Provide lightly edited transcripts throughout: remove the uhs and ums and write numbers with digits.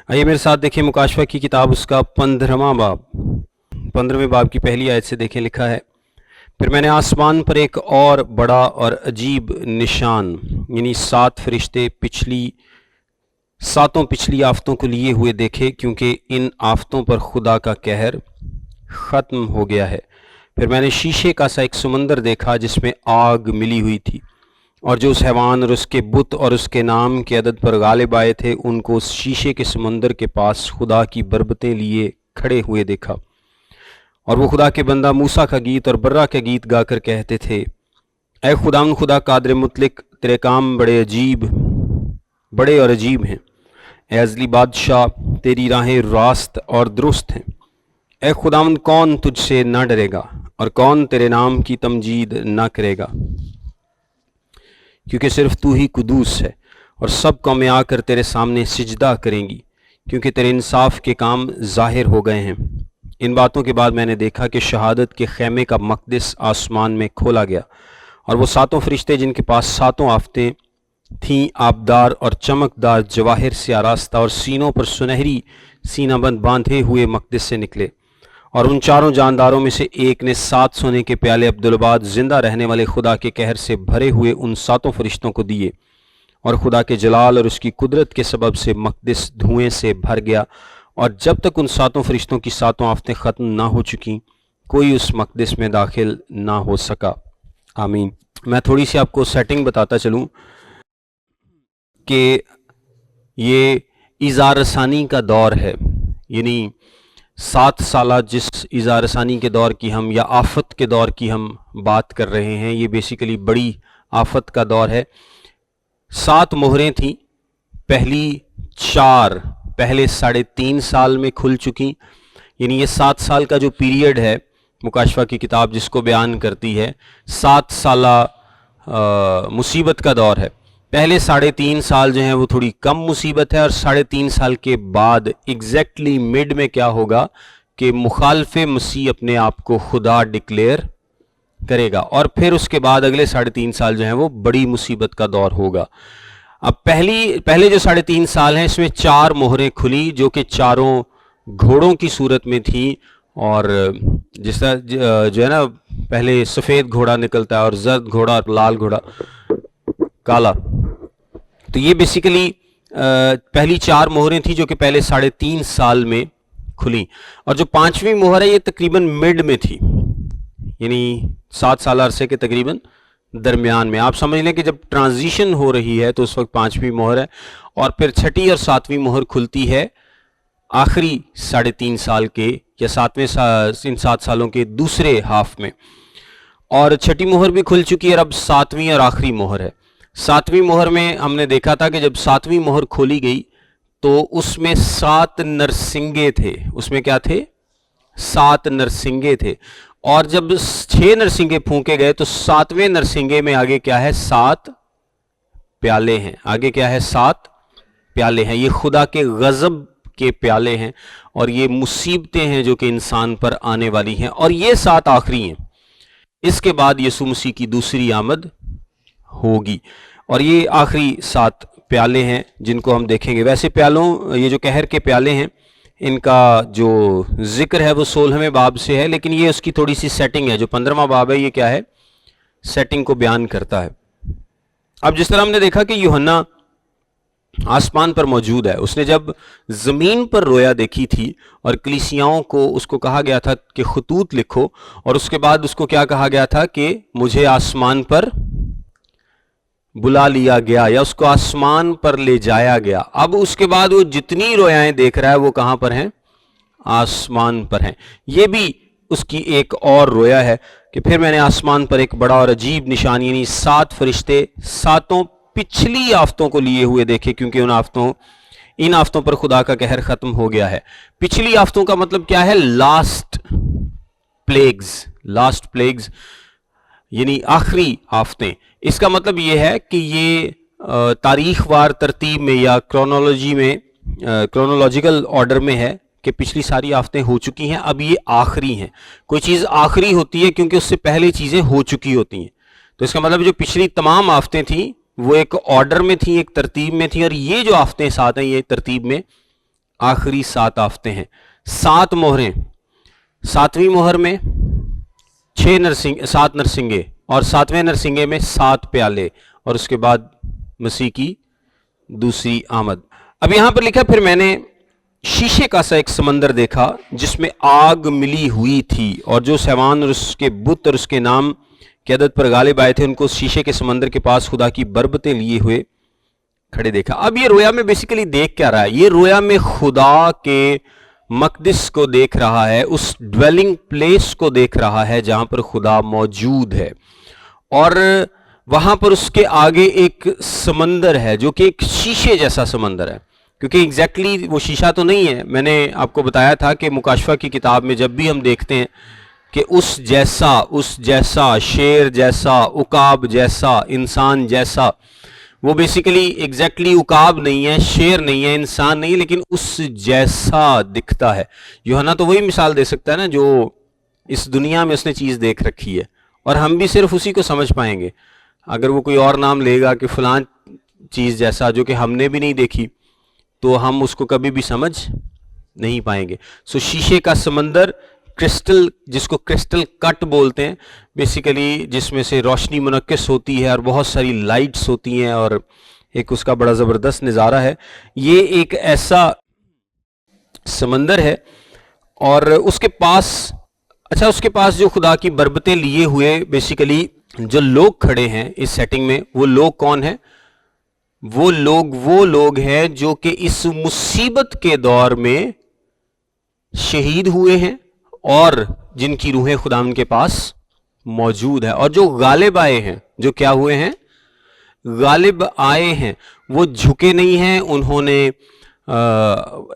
آئیے میرے ساتھ دیکھیں مکاشفہ کی کتاب اس کا 15ویں باب کی پہلی آیت سے دیکھیں، لکھا ہے، پھر میں نے آسمان پر ایک اور بڑا اور عجیب نشان یعنی 7 فرشتے ساتوں پچھلی آفتوں کو لیے ہوئے دیکھے، کیونکہ ان آفتوں پر خدا کا قہر ختم ہو گیا ہے۔ پھر میں نے شیشے کا سا ایک سمندر دیکھا جس میں آگ ملی ہوئی تھی، اور جو اس حیوان اور اس کے بت اور اس کے نام کے عدد پر غالب آئے تھے ان کو اس شیشے کے سمندر کے پاس خدا کی بربتیں لیے کھڑے ہوئے دیکھا، اور وہ خدا کے بندہ موسیٰ کا گیت اور برہ کا گیت گا کر کہتے تھے، اے خداوند خدا قادر مطلق، تیرے کام بڑے اور عجیب ہیں۔ اے ازلی بادشاہ، تیری راہیں راست اور درست ہیں۔ اے خداوند، کون تجھ سے نہ ڈرے گا اور کون تیرے نام کی تمجید نہ کرے گا، کیونکہ صرف تو ہی قدوس ہے، اور سب قومیں آ کر تیرے سامنے سجدہ کریں گی، کیونکہ تیرے انصاف کے کام ظاہر ہو گئے ہیں۔ ان باتوں کے بعد میں نے دیکھا کہ شہادت کے خیمے کا مقدس آسمان میں کھولا گیا، اور وہ 7 فرشتے جن کے پاس 7 آفتیں تھیں آبدار اور چمکدار جواہر سے آراستہ اور سینوں پر سنہری سینہ بند باندھے ہوئے مقدس سے نکلے، اور ان 4 جانداروں میں سے ایک نے 7 سونے کے پیالے عبدالباد زندہ رہنے والے خدا کے قہر سے بھرے ہوئے ان 7 فرشتوں کو دیے، اور خدا کے جلال اور اس کی قدرت کے سبب سے مقدس دھوئیں سے بھر گیا، اور جب تک ان 7 فرشتوں کی 7 آفتیں ختم نہ ہو چکیں کوئی اس مقدس میں داخل نہ ہو سکا۔ آمین۔ میں تھوڑی سی آپ کو سیٹنگ بتاتا چلوں کہ یہ اظہار رسانی کا دور ہے، یعنی 7 سالہ جس اظہار رسانی کے دور کی ہم یا آفت کے دور کی ہم بات کر رہے ہیں، یہ بیسیکلی بڑی آفت کا دور ہے۔ 7 مہریں تھیں، پہلی 4 پہلے 3.5 سال میں کھل چکی، یعنی یہ 7 سال کا جو پیریڈ ہے مکاشفہ کی کتاب جس کو بیان کرتی ہے، 7 سالہ مصیبت کا دور ہے۔ پہلے 3.5 سال جو ہیں وہ تھوڑی کم مصیبت ہے، اور 3.5 سال کے بعد ایگزیکٹلی مڈ میں کیا ہوگا کہ مخالف مسیح اپنے آپ کو خدا ڈکلیئر کرے گا، اور پھر اس کے بعد اگلے 3.5 سال جو ہیں وہ بڑی مصیبت کا دور ہوگا۔ اب پہلے جو 3.5 سال ہیں اس میں 4 مہریں کھلی جو کہ 4 گھوڑوں کی صورت میں تھیں، اور جس طرح جو ہے نا پہلے سفید گھوڑا نکلتا ہے اور زرد گھوڑا اور لال گھوڑا کالا، تو یہ بیسیکلی پہلی 4 مہریں تھیں جو کہ پہلے 3.5 سال میں کھلی، اور جو 5ویں مہر ہے یہ تقریباً مڈ میں تھی، یعنی 7 سالہ عرصے کے تقریباً درمیان میں۔ آپ سمجھ لیں کہ جب ٹرانزیشن ہو رہی ہے تو اس وقت 5ویں مہر ہے، اور پھر 6ٹھی اور 7ویں مہر کھلتی ہے آخری 3.5 سال کے یا 7 سالوں کے دوسرے ہاف میں، اور 6ٹھی مہر بھی کھل چکی ہے، اور اب 7ویں اور آخری مہر ہے۔ 7ویں مہر میں ہم نے دیکھا تھا کہ جب 7ویں مہر کھولی گئی تو اس میں 7 نرسنگے تھے، اس میں کیا تھے؟ 7 نرسنگے تھے، اور جب 6 نرسنگے پھونکے گئے تو 7ویں نرسنگے میں آگے کیا ہے؟ 7 پیالے ہیں۔ آگے کیا ہے؟ 7 پیالے ہیں۔ یہ خدا کے غضب کے پیالے ہیں، اور یہ مصیبتیں ہیں جو کہ انسان پر آنے والی ہیں، اور یہ 7 آخری ہیں۔ اس کے بعد یسوع مسیح کی دوسری آمد ہوگی، اور یہ آخری 7 پیالے ہیں جن کو ہم دیکھیں گے۔ ویسے یہ جو قہر کے پیالے ہیں ان کا جو ذکر ہے وہ 16ویں باب سے ہے، لیکن یہ اس کی تھوڑی سی سیٹنگ ہے۔ جو 15واں باب ہے یہ کیا ہے؟ سیٹنگ کو بیان کرتا ہے۔ اب جس طرح ہم نے دیکھا کہ یوحنا آسمان پر موجود ہے، اس نے جب زمین پر رویا دیکھی تھی اور کلیسیاؤں کو اس کو کہا گیا تھا کہ خطوط لکھو، اور اس کے بعد اس کو کیا کہا گیا تھا کہ مجھے آسمان پر بلا لیا گیا، یا اس کو آسمان پر لے جایا گیا۔ اب اس کے بعد وہ جتنی رویائیں دیکھ رہا ہے وہ کہاں پر ہیں؟ آسمان پر ہیں۔ یہ بھی اس کی ایک اور رویا ہے کہ پھر میں نے آسمان پر ایک بڑا اور عجیب نشان یعنی 7 فرشتے 7 پچھلی آفتوں کو لیے ہوئے دیکھے، کیونکہ ان آفتوں پر خدا کا قہر ختم ہو گیا ہے۔ پچھلی آفتوں کا مطلب کیا ہے؟ لاسٹ پلیگز یعنی آخری آفتیں۔ اس کا مطلب یہ ہے کہ یہ تاریخ وار ترتیب میں یا کرونولوجیکل آرڈر میں ہے کہ پچھلی ساری آفتیں ہو چکی ہیں، اب یہ آخری ہیں۔ کوئی چیز آخری ہوتی ہے کیونکہ اس سے پہلے چیزیں ہو چکی ہوتی ہیں، تو اس کا مطلب جو پچھلی تمام آفتیں تھیں وہ ایک آرڈر میں تھیں، ایک ترتیب میں تھیں، اور یہ جو آفتیں 7 ہیں یہ ترتیب میں آخری 7 آفتیں ہیں، 7 مہریں، 7ویں مہر میں 7 نرسنگے، اور 7ویں نرسنگے میں 7 پیالے، اور اس کے بعد مسیح کی دوسری آمد۔ اب یہاں پر لکھا پھر میں نے شیشے کا سا ایک سمندر دیکھا جس میں آگ ملی ہوئی تھی، اور جو اس حیوان اور اس کے بت اور اس کے نام کی عدد پر غالب آئے تھے ان کو اس شیشے کے سمندر کے پاس خدا کی بربتیں لیے ہوئے کھڑے دیکھا۔ اب یہ رویا میں بیسیکلی دیکھ کیا رہا ہے؟ یہ رویا میں خدا کے مقدس کو دیکھ رہا ہے، اس ڈویلنگ پلیس کو دیکھ رہا ہے جہاں پر خدا موجود ہے، اور وہاں پر اس کے آگے ایک سمندر ہے جو کہ ایک شیشے جیسا سمندر ہے، کیونکہ ایگزیکٹلی وہ شیشہ تو نہیں ہے۔ میں نے آپ کو بتایا تھا کہ مکاشفہ کی کتاب میں جب بھی ہم دیکھتے ہیں کہ اس جیسا شیر جیسا، عقاب جیسا، انسان جیسا، وہ بیسیکلی ایگزیکٹلی عقاب نہیں ہے، شیر نہیں ہے، انسان نہیں ہے، لیکن اس جیسا دکھتا ہے۔ یوحنا تو وہی مثال دے سکتا ہے نا جو اس دنیا میں اس نے چیز دیکھ رکھی ہے، اور ہم بھی صرف اسی کو سمجھ پائیں گے۔ اگر وہ کوئی اور نام لے گا کہ فلاں چیز جیسا جو کہ ہم نے بھی نہیں دیکھی تو ہم اس کو کبھی بھی سمجھ نہیں پائیں گے۔ سو شیشے کا سمندر، کرسٹل، جس کو کرسٹل کٹ بولتے ہیں، بیسیکلی جس میں سے روشنی منعکس ہوتی ہے اور بہت ساری لائٹس ہوتی ہیں، اور ایک اس کا بڑا زبردست نظارہ ہے۔ یہ ایک ایسا سمندر ہے، اور اس کے پاس جو خدا کی بربتیں لیے ہوئے بیسیکلی جو لوگ کھڑے ہیں اس سیٹنگ میں، وہ لوگ کون ہیں؟ وہ لوگ ہیں جو کہ اس مصیبت کے دور میں شہید ہوئے ہیں اور جن کی روحیں خدا ان کے پاس موجود ہے، اور جو غالب آئے ہیں، جو کیا ہوئے ہیں؟ غالب آئے ہیں۔ وہ جھکے نہیں ہیں، انہوں نے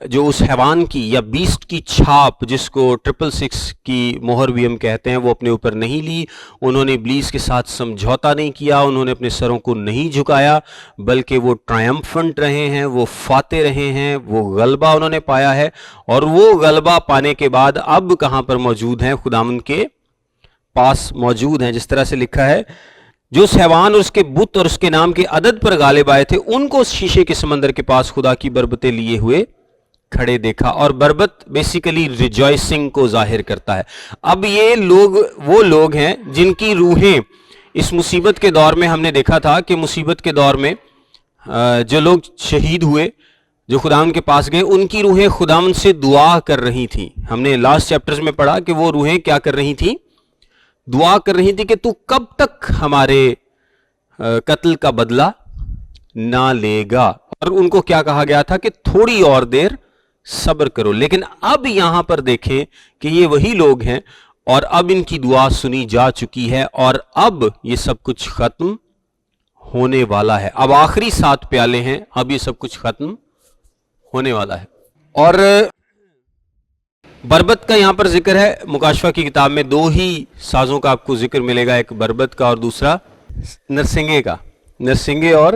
جو اس حیوان کی یا بیسٹ کی چھاپ، جس کو 666 کی مہر بھی ہم کہتے ہیں، وہ اپنے اوپر نہیں لی۔ انہوں نے ابلیس کے ساتھ سمجھوتا نہیں کیا، انہوں نے اپنے سروں کو نہیں جھکایا، بلکہ وہ ٹرائمفنٹ رہے ہیں، وہ فاتح رہے ہیں، وہ غلبہ انہوں نے پایا ہے، اور وہ غلبہ پانے کے بعد اب کہاں پر موجود ہیں؟ خداوند کے پاس موجود ہیں۔ جس طرح سے لکھا ہے، جو اس حیوان اور اس کے بت اور اس کے نام کے عدد پر غالب آئے تھے ان کو اس شیشے کے سمندر کے پاس خدا کی بربتیں لیے ہوئے کھڑے دیکھا۔ اور بربت بیسیکلی ریجوائسنگ کو ظاہر کرتا ہے۔ اب یہ لوگ وہ لوگ ہیں جن کی روحیں اس مصیبت کے دور میں، ہم نے دیکھا تھا کہ مصیبت کے دور میں جو لوگ شہید ہوئے، جو خداوند کے پاس گئے، ان کی روحیں خداوند سے دعا کر رہی تھیں۔ ہم نے لاسٹ چیپٹرز میں پڑھا کہ وہ روحیں کیا کر رہی تھیں؟ دعا کر رہی تھی کہ تو کب تک ہمارے قتل کا بدلہ نہ لے گا، اور ان کو کیا کہا گیا تھا کہ تھوڑی اور دیر صبر کرو۔ لیکن اب یہاں پر دیکھیں کہ یہ وہی لوگ ہیں، اور اب ان کی دعا سنی جا چکی ہے، اور اب یہ سب کچھ ختم ہونے والا ہے۔ اب آخری 7 پیالے ہیں، اب یہ سب کچھ ختم ہونے والا ہے۔ اور بربت کا یہاں پر ذکر ہے۔ مکاشفہ کی کتاب میں 2 ہی سازوں کا آپ کو ذکر ملے گا، ایک بربت کا اور دوسرا نرسنگے کا۔ نرسنگے اور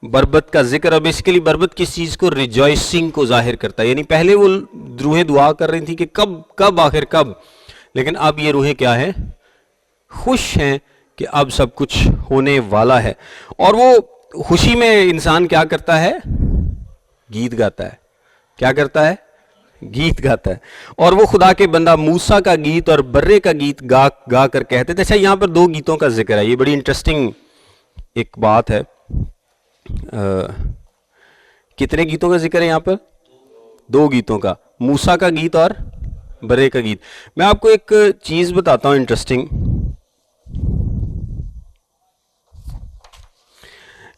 بربت کا ذکر، اور بیسیکلی بربت کس چیز کو؟ ریجوائسنگ کو ظاہر کرتا ہے۔ یعنی پہلے وہ روحیں دعا کر رہی تھی کہ کب آخر کب، لیکن اب یہ روحیں کیا ہیں؟ خوش ہیں کہ اب سب کچھ ہونے والا ہے۔ اور وہ خوشی میں انسان کیا کرتا ہے؟ گیت گاتا ہے۔ کیا کرتا ہے؟ گیت گاتا ہے۔ اور وہ خدا کے بندہ موسیٰ کا گیت اور برے کا گیت گا کر کہتے تھے۔ اچھا، یہاں پر 2 گیتوں کا ذکر ہے، یہ بڑی انٹرسٹنگ ایک بات ہے۔ کتنے گیتوں کا ذکر ہے یہاں پر؟ 2 گیتوں کا، موسیٰ کا گیت اور برے کا گیت۔ میں آپ کو ایک چیز بتاتا ہوں انٹرسٹنگ۔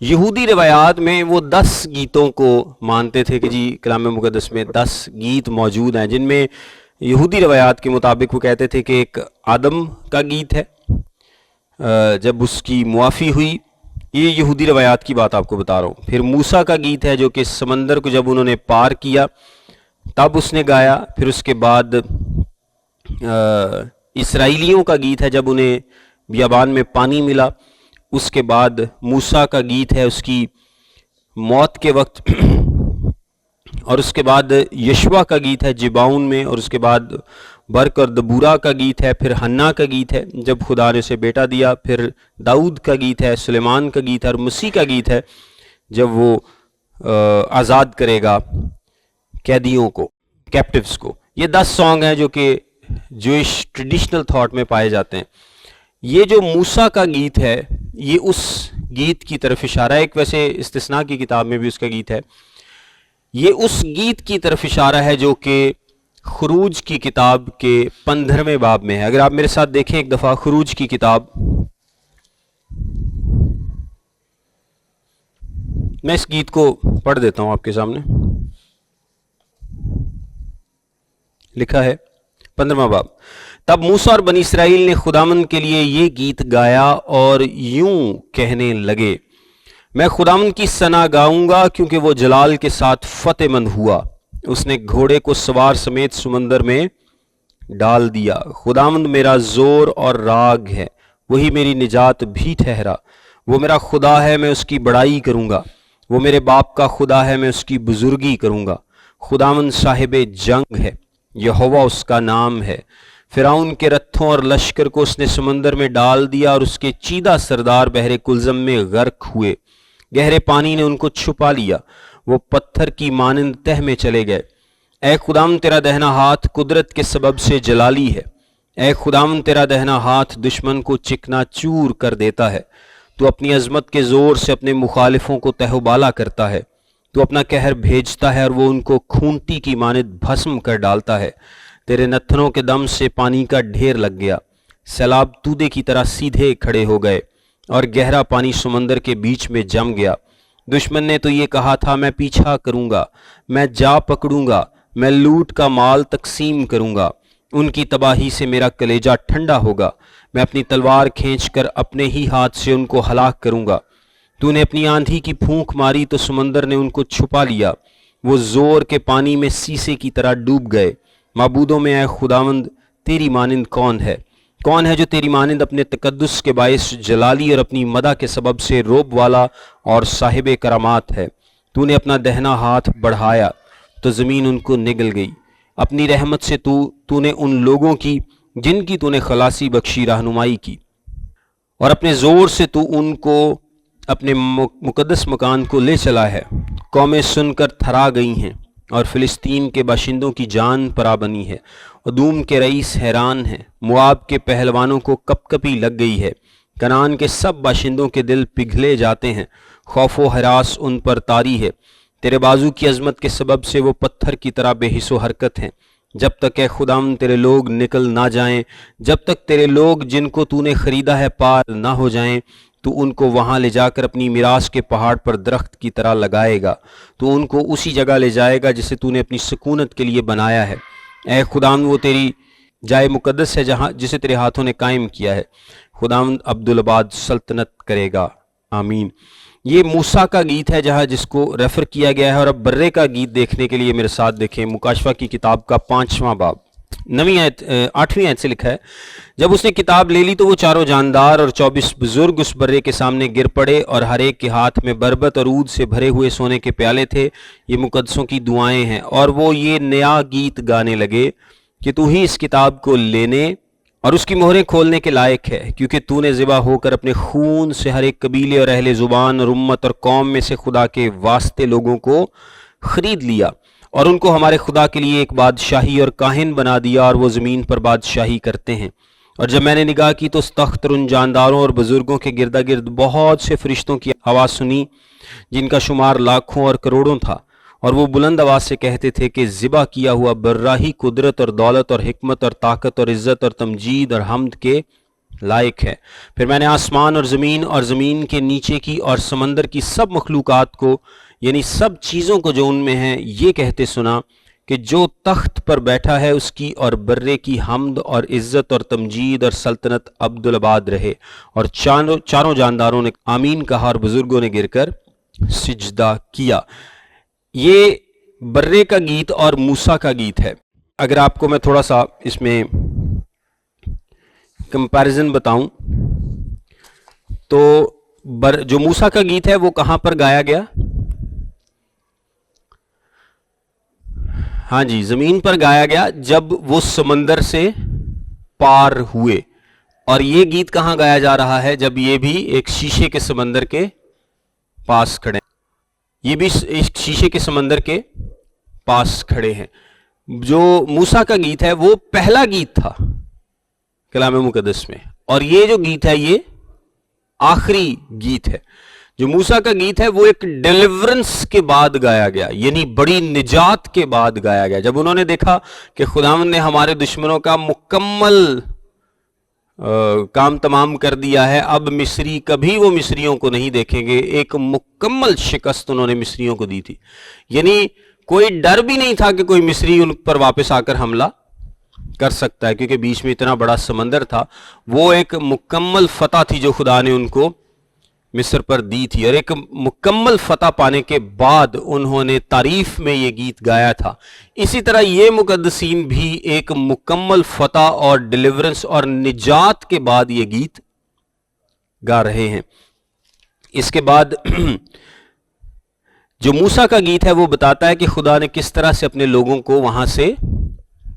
یہودی روایات میں وہ 10 گیتوں کو مانتے تھے کہ جی کلام مقدس میں 10 گیت موجود ہیں، جن میں یہودی روایات کے مطابق وہ کہتے تھے کہ ایک آدم کا گیت ہے جب اس کی معافی ہوئی، یہ یہودی روایات کی بات آپ کو بتا رہا ہوں۔ پھر موسیٰ کا گیت ہے جو کہ سمندر کو جب انہوں نے پار کیا تب اس نے گایا۔ پھر اس کے بعد اسرائیلیوں کا گیت ہے جب انہیں بیابان میں پانی ملا۔ اس کے بعد موسیٰ کا گیت ہے اس کی موت کے وقت، اور اس کے بعد یشوع کا گیت ہے جباؤن میں، اور اس کے بعد برق اور دبورا کا گیت ہے۔ پھر حنا کا گیت ہے جب خدا نے اسے بیٹا دیا۔ پھر داؤد کا گیت ہے، سلیمان کا گیت ہے، اور مسیح کا گیت ہے جب وہ آزاد کرے گا قیدیوں کو, کیپٹیوز کو. یہ 10 سانگ ہیں جو کہ جوئش ٹریڈیشنل تھاٹ میں پائے جاتے ہیں. یہ جو موسیٰ کا گیت ہے یہ اس گیت کی طرف اشارہ ہے. ایک ویسے استثناء کی کتاب میں بھی اس کا گیت ہے. یہ اس گیت کی طرف اشارہ ہے جو کہ خروج کی کتاب کے 15ویں باب میں ہے. اگر آپ میرے ساتھ دیکھیں ایک دفعہ خروج کی کتاب, میں اس گیت کو پڑھ دیتا ہوں آپ کے سامنے. لکھا ہے 15واں باب. تب موسیٰ اور بنی اسرائیل نے خداوند کے لیے یہ گیت گایا اور یوں کہنے لگے, میں خداوند کی ثنا گاؤں گا کیونکہ وہ جلال کے ساتھ فتح مند ہوا. اس نے گھوڑے کو سوار سمیت سمندر میں ڈال دیا. خداوند میرا زور اور راگ ہے, وہی میری نجات بھی ٹھہرا. وہ میرا خدا ہے, میں اس کی بڑائی کروں گا. وہ میرے باپ کا خدا ہے, میں اس کی بزرگی کروں گا. خداوند صاحب جنگ ہے, یہوہ اس کا نام ہے. فرعون کے رتھوں اور لشکر کو اس نے سمندر میں ڈال دیا اور اس کے چیدہ سردار بحر کلزم میں غرق ہوئے. گہرے پانی نے ان کو چھپا لیا, وہ پتھر کی مانند تہ میں چلے گئے. اے خداوند تیرا دہنا ہاتھ قدرت کے سبب سے جلالی ہے. اے خداوند تیرا دہنا ہاتھ دشمن کو چکنا چور کر دیتا ہے. تو اپنی عظمت کے زور سے اپنے مخالفوں کو تہ و بالا کرتا ہے. تو اپنا قہر بھیجتا ہے اور وہ ان کو کھونٹی کی مانند بھسم کر ڈالتا ہے. تیرے نتھنوں کے دم سے پانی کا ڈھیر لگ گیا. سیلاب تودے کی طرح سیدھے کھڑے ہو گئے اور گہرا پانی سمندر کے بیچ میں جم گیا. دشمن نے تو یہ کہا تھا, میں پیچھا کروں گا, میں جا پکڑوں گا, میں لوٹ کا مال تقسیم کروں گا. ان کی تباہی سے میرا کلیجہ ٹھنڈا ہوگا. میں اپنی تلوار کھینچ کر اپنے ہی ہاتھ سے ان کو ہلاک کروں گا. تو نے اپنی آندھی کی پھونک ماری تو سمندر نے ان کو چھپا لیا. وہ زور کے پانی میں سیسے کی طرح ڈوب گئے. معبودوں میں اے خداوند تیری مانند کون ہے؟ کون ہے جو تیری مانند اپنے تقدس کے باعث جلالی اور اپنی مدح کے سبب سے روب والا اور صاحب کرامات ہے؟ تو نے اپنا دہنا ہاتھ بڑھایا تو زمین ان کو نگل گئی. اپنی رحمت سے تو نے ان لوگوں کی جن کی تو نے خلاصی بخشی رہنمائی کی, اور اپنے زور سے تو ان کو اپنے مقدس مکان کو لے چلا ہے. قومیں سن کر تھرا گئی ہیں اور فلسطین کے باشندوں کی جان پرا بنی ہے. ادوم کے رئیس حیران ہیں, مواب کے پہلوانوں کو کپ کپی لگ گئی ہے. کنعان کے سب باشندوں کے دل پگھلے جاتے ہیں, خوف و ہراس ان پر طاری ہے. تیرے بازو کی عظمت کے سبب سے وہ پتھر کی طرح بے حس و حرکت ہیں. جب تک اے خداوند تیرے لوگ نکل نہ جائیں, جب تک تیرے لوگ جن کو تو نے خریدا ہے پار نہ ہو جائیں, تو ان کو وہاں لے جا کر اپنی میراث کے پہاڑ پر درخت کی طرح لگائے گا. تو ان کو اسی جگہ لے جائے گا جسے تو نے اپنی سکونت کے لیے بنایا ہے. اے خداوند وہ تیری جائے مقدس ہے جہاں جسے تیرے ہاتھوں نے قائم کیا ہے. خداوند عبدالآباد سلطنت کرے گا. آمین. یہ موسیٰ کا گیت ہے جس کو ریفر کیا گیا ہے. اور اب برے کا گیت دیکھنے کے لیے میرے ساتھ دیکھیں مکاشفہ کی کتاب کا 5واں باب 8ویں آیت سے لکھا ہے, جب اس نے کتاب لے لی تو وہ چاروں جاندار اور 24 بزرگ اس برے کے سامنے گر پڑے, اور ہر ایک کے ہاتھ میں بربط اور عود سے بھرے ہوئے سونے کے پیالے تھے. یہ مقدسوں کی دعائیں ہیں. اور وہ یہ نیا گیت گانے لگے کہ تو ہی اس کتاب کو لینے اور اس کی مہریں کھولنے کے لائق ہے, کیونکہ تو نے ذبح ہو کر اپنے خون سے ہر ایک قبیلے اور اہل زبان اور امت اور قوم میں سے خدا کے واسطے لوگوں کو خرید لیا, اور ان کو ہمارے خدا کے لیے ایک بادشاہی اور کاہن بنا دیا, اور وہ زمین پر بادشاہی کرتے ہیں. اور جب میں نے نگاہ کی تو اس تخت اور ان جانداروں اور بزرگوں کے گردا گرد بہت سے فرشتوں کی آواز سنی, جن کا شمار لاکھوں اور کروڑوں تھا, اور وہ بلند آواز سے کہتے تھے کہ ذبح کیا ہوا براہی قدرت اور دولت اور حکمت اور طاقت اور عزت اور تمجید اور حمد کے لائق ہے. پھر میں نے آسمان اور زمین کے نیچے کی اور سمندر کی سب مخلوقات کو, یعنی سب چیزوں کو جو ان میں ہیں, یہ کہتے سنا کہ جو تخت پر بیٹھا ہے اس کی اور برے کی حمد اور عزت اور تمجید اور سلطنت عبدالآباد رہے. اور چاروں جانداروں نے آمین کہا اور بزرگوں نے گر کر سجدہ کیا. یہ برے کا گیت اور موسیٰ کا گیت ہے. اگر آپ کو میں تھوڑا سا اس میں کمپیریزن بتاؤں تو جو موسیٰ کا گیت ہے وہ کہاں پر گایا گیا؟ ہاں جی, زمین پر گایا گیا جب وہ سمندر سے پار ہوئے. اور یہ گیت کہاں گایا جا رہا ہے؟ جب یہ بھی ایک شیشے کے سمندر کے پاس کھڑے. یہ بھی ایک شیشے کے سمندر کے پاس کھڑے ہیں. جو موسیٰ کا گیت ہے وہ پہلا گیت تھا کلام مقدس میں, اور یہ جو گیت ہے یہ آخری گیت ہے. جو موسیٰ کا گیت ہے وہ ایک ڈیلیورنس کے بعد گایا گیا, یعنی بڑی نجات کے بعد گایا گیا. جب انہوں نے دیکھا کہ خداوند نے ہمارے دشمنوں کا مکمل کام تمام کر دیا ہے, اب مصری کبھی وہ مصریوں کو نہیں دیکھیں گے, ایک مکمل شکست انہوں نے مصریوں کو دی تھی. یعنی کوئی ڈر بھی نہیں تھا کہ کوئی مصری ان پر واپس آ کر حملہ کر سکتا ہے, کیونکہ بیچ میں اتنا بڑا سمندر تھا. وہ ایک مکمل فتح تھی جو خدا نے ان کو مصر پر دی تھی, اور ایک مکمل فتح پانے کے بعد انہوں نے تعریف میں یہ گیت گایا تھا. اسی طرح یہ مقدسین بھی ایک مکمل فتح اور ڈیلیورنس اور نجات کے بعد یہ گیت گا رہے ہیں. اس کے بعد جو موسیٰ کا گیت ہے وہ بتاتا ہے کہ خدا نے کس طرح سے اپنے لوگوں کو وہاں سے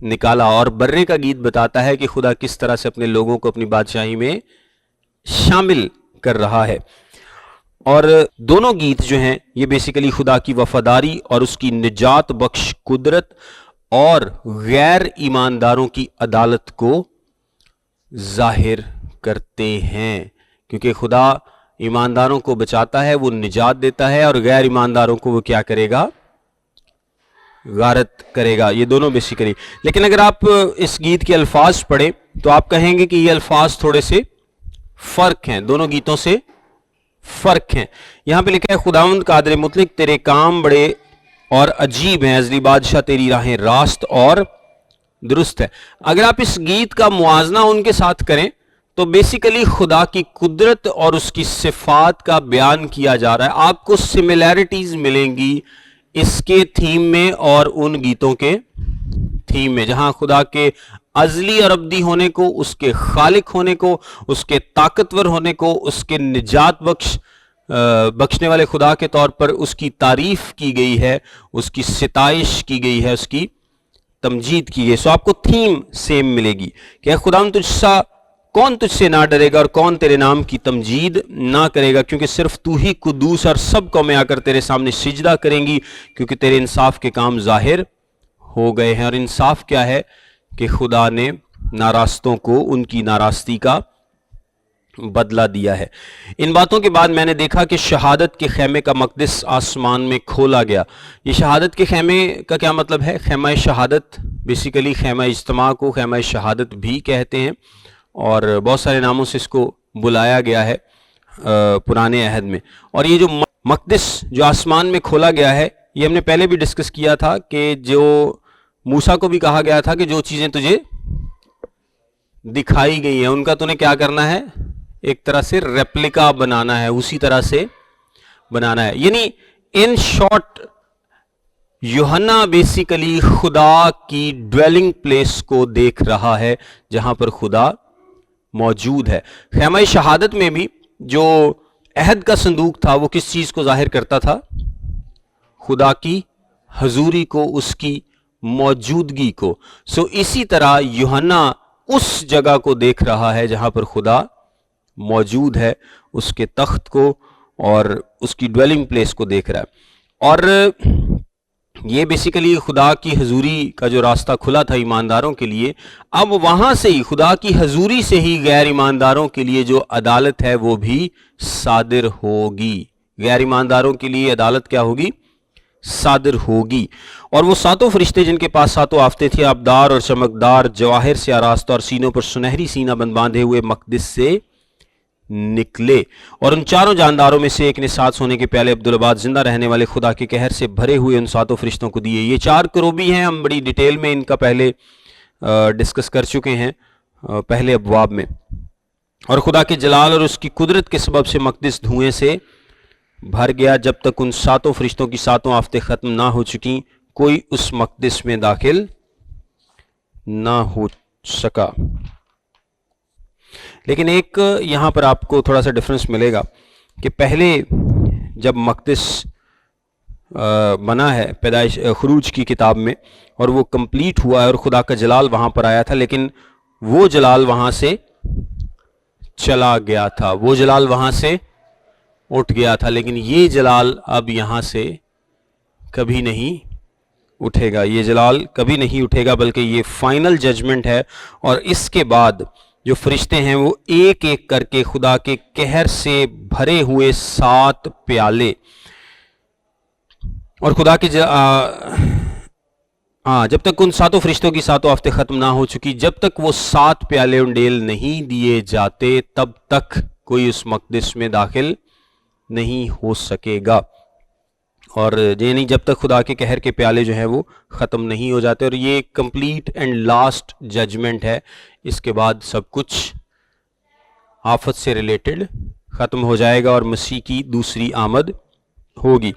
نکالا, اور برے کا گیت بتاتا ہے کہ خدا کس طرح سے اپنے لوگوں کو اپنی بادشاہی میں شامل کر رہا ہے. اور دونوں گیت جو ہیں یہ بیسیکلی خدا کی وفاداری اور اس کی نجات بخش قدرت اور غیر ایمانداروں کی عدالت کو ظاہر کرتے ہیں, کیونکہ خدا ایمانداروں کو بچاتا ہے, وہ نجات دیتا ہے, اور غیر ایمانداروں کو وہ کیا کرے گا, غارت کرے گا. یہ دونوں بیسیکلی. لیکن اگر آپ اس گیت کے الفاظ پڑھیں تو آپ کہیں گے کہ یہ الفاظ تھوڑے سے فرق ہیں, دونوں گیتوں سے فرق ہیں. یہاں پہ لکھا ہے خداوند قادر مطلق تیرے کام بڑے اور عجیب ہیں, ازلی بادشاہ تیری راہیں راست اور درست ہے. اگر آپ اس گیت کا موازنہ ان کے ساتھ کریں تو بیسیکلی خدا کی قدرت اور اس کی صفات کا بیان کیا جا رہا ہے. آپ کو سملیرٹیز ملیں گی اس کے تھیم میں اور ان گیتوں کے تھیم میں, جہاں خدا کے ازلی اور ابدی ہونے کو, اس کے خالق ہونے کو, اس کے طاقتور ہونے کو, اس کے نجات بخشنے والے خدا کے طور پر اس کی تعریف کی گئی ہے, اس کی ستائش کی گئی ہے, اس کی تمجید کی گئی. سو آپ کو تھیم سیم ملے گی کہ خداوند کون تجھ سے نہ ڈرے گا اور کون تیرے نام کی تمجید نہ کرے گا, کیونکہ صرف تو ہی قدوس, اور سب قومیں آ کر تیرے سامنے سجدہ کریں گی کیونکہ تیرے انصاف کے کام ظاہر ہو گئے ہیں. اور انصاف کیا ہے کہ خدا نے ناراستوں کو ان کی ناراستی کا بدلہ دیا ہے. ان باتوں کے بعد میں نے دیکھا کہ شہادت کے خیمے کا مقدس آسمان میں کھولا گیا. یہ شہادت کے خیمے کا کیا مطلب ہے؟ خیمہ شہادت بیسیکلی خیمہ اجتماع کو خیمہ شہادت بھی کہتے ہیں, اور بہت سارے ناموں سے اس کو بلایا گیا ہے پرانے عہد میں. اور یہ جو مقدس جو آسمان میں کھولا گیا ہے, یہ ہم نے پہلے بھی ڈسکس کیا تھا کہ جو موسیٰ کو بھی کہا گیا تھا کہ جو چیزیں تجھے دکھائی گئی ہیں ان کا تو نے کیا کرنا ہے, ایک طرح سے ریپلیکا بنانا ہے, اسی طرح سے بنانا ہے. یعنی ان شارٹ یوحنا بیسیکلی خدا کی ڈویلنگ پلیس کو دیکھ رہا ہے جہاں پر خدا موجود ہے. خیمہ شہادت میں بھی جو عہد کا صندوق تھا وہ کس چیز کو ظاہر کرتا تھا؟ خدا کی حضوری کو, اس کی موجودگی کو. سو اسی طرح یوحنا اس جگہ کو دیکھ رہا ہے جہاں پر خدا موجود ہے, اس کے تخت کو اور اس کی ڈویلنگ پلیس کو دیکھ رہا ہے. اور یہ بیسیکلی خدا کی حضوری کا جو راستہ کھلا تھا ایمانداروں کے لیے, اب وہاں سے ہی خدا کی حضوری سے ہی غیر ایمانداروں کے لیے جو عدالت ہے وہ بھی صادر ہوگی. غیر ایمانداروں کے لیے عدالت کیا ہوگی؟ صادر ہوگی. اور وہ ساتوں فرشتے جن کے پاس ساتوں آفتیں تھیں, آبدار اور چمکدار, جواہر سے آراستہ اور سینوں پر سنہری سینہ بند باندھے ہوئے مقدس سے نکلے. اور ان چاروں جانداروں میں سے ایک نے 7 سونے کے پیالے عبدالآباد زندہ رہنے والے خدا کے قہر سے بھرے ہوئے ان ساتوں فرشتوں کو دیے. یہ 4 کروبی ہیں, ہم بڑی ڈیٹیل میں ان کا پہلے ڈسکس کر چکے ہیں پہلے ابواب میں. اور خدا کے جلال اور اس کی قدرت کے سبب سے مقدس دھوئیں سے بھر گیا. جب تک ان 7 فرشتوں کی 7 آفتیں ختم نہ ہو چکیں کوئی اس مقدس میں داخل نہ ہو سکا. لیکن ایک یہاں پر آپ کو تھوڑا سا ڈفرنس ملے گا کہ پہلے جب مقدس بنا ہے پیدائش خروج کی کتاب میں, اور وہ کمپلیٹ ہوا ہے اور خدا کا جلال وہاں پر آیا تھا, لیکن وہ جلال وہاں سے چلا گیا تھا, وہ جلال وہاں سے اٹھ گیا تھا. لیکن یہ جلال اب یہاں سے کبھی نہیں اٹھے گا، یہ جلال کبھی نہیں اٹھے گا، بلکہ یہ فائنل ججمنٹ ہے. اور اس کے بعد جو فرشتے ہیں وہ ایک ایک کر کے خدا کے قہر سے بھرے ہوئے 7 پیالے، اور خدا کے جب تک ان 7 فرشتوں کی 7 آفتیں ختم نہ ہو چکی، جب تک وہ 7 پیالے انڈیل نہیں دیے جاتے، تب تک کوئی اس مقدس میں داخل نہیں ہو سکے گا. اور یعنی جب تک خدا کے قہر کے پیالے جو ہیں وہ ختم نہیں ہو جاتے. اور یہ کمپلیٹ اینڈ لاسٹ ججمنٹ ہے. اس کے بعد سب کچھ آفت سے ریلیٹڈ ختم ہو جائے گا اور مسیح کی دوسری آمد ہوگی.